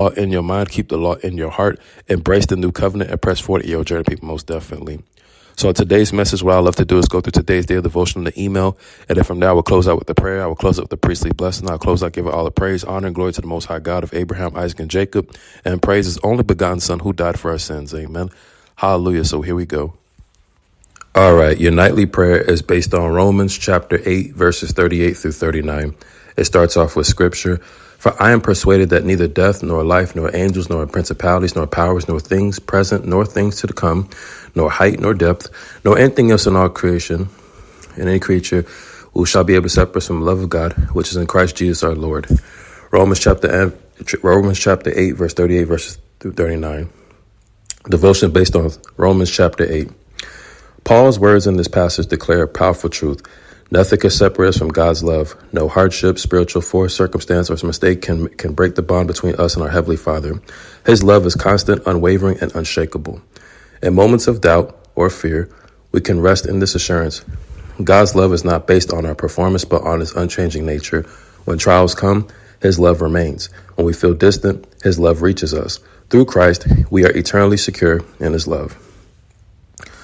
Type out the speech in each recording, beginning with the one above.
law in your mind, keep the law in your heart, embrace the new covenant, and press forward in your journey, people, most definitely. So today's message, what I love to do is go through today's daily devotion in the email, and then from there I will close out with the prayer. I will close out with the priestly blessing. I'll close out, give it all the praise, honor, and glory to the Most High God of Abraham, Isaac, and Jacob, and praise His only begotten Son who died for our sins. Amen. Hallelujah. So here we go. All right, your nightly prayer is based on Romans chapter 8, verses 38 through 39. It starts off with scripture. For I am persuaded that neither death, nor life, nor angels, nor principalities, nor powers, nor things present, nor things to come, nor height, nor depth, nor anything else in all creation, and any creature who shall be able to separate us from the love of God, which is in Christ Jesus our Lord. Romans chapter 8, verse 38, verses through 39. Devotion based on Romans chapter 8. Paul's words in this passage declare a powerful truth. Nothing can separate us from God's love. No hardship, spiritual force, circumstance, or mistake can break the bond between us and our Heavenly Father. His love is constant, unwavering, and unshakable. In moments of doubt or fear, we can rest in this assurance. God's love is not based on our performance, but on His unchanging nature. When trials come, His love remains. When we feel distant, His love reaches us. Through Christ, we are eternally secure in His love.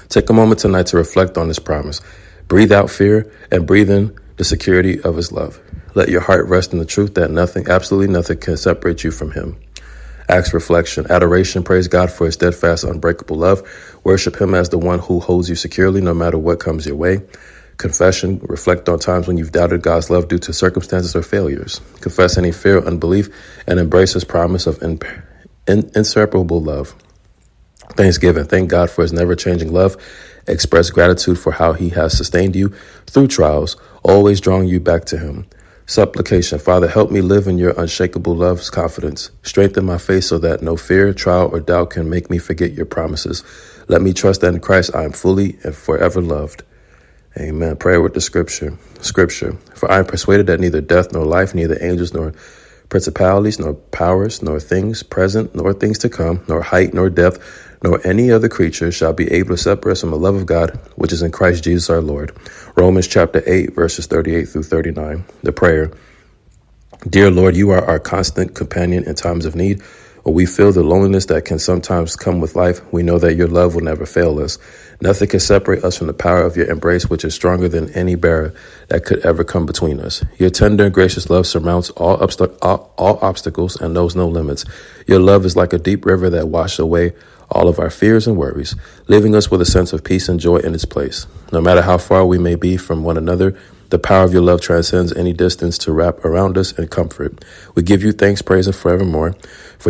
Take a moment tonight to reflect on this promise. Breathe out fear and breathe in the security of His love. Let your heart rest in the truth that nothing, absolutely nothing, can separate you from Him. Acts reflection, adoration, praise God for His steadfast, unbreakable love. Worship Him as the one who holds you securely no matter what comes your way. Confession, reflect on times when you've doubted God's love due to circumstances or failures. Confess any fear or unbelief and embrace His promise of inseparable love. Thanksgiving, thank God for His never-changing love. Express gratitude for how He has sustained you through trials, always drawing you back to Him. Supplication, Father, help me live in your unshakable love's confidence. Strengthen my faith so that no fear, trial, or doubt can make me forget your promises. Let me trust that in Christ I am fully and forever loved. Amen. Prayer with the scripture. For I am persuaded that neither death nor life, neither angels nor principalities, nor powers, nor things present, nor things to come, nor height, nor depth, nor any other creature shall be able to separate us from the love of God, which is in Christ Jesus our Lord. Romans chapter 8, verses 38 through 39. The prayer. Dear Lord, you are our constant companion in times of need. When we feel the loneliness that can sometimes come with life, we know that your love will never fail us. Nothing can separate us from the power of your embrace, which is stronger than any barrier that could ever come between us. Your tender and gracious love surmounts all obstacles and knows no limits. Your love is like a deep river that washes away all of our fears and worries, leaving us with a sense of peace and joy in its place. No matter how far we may be from one another, the power of your love transcends any distance to wrap around us in comfort. We give you thanks, praise, and forevermore. For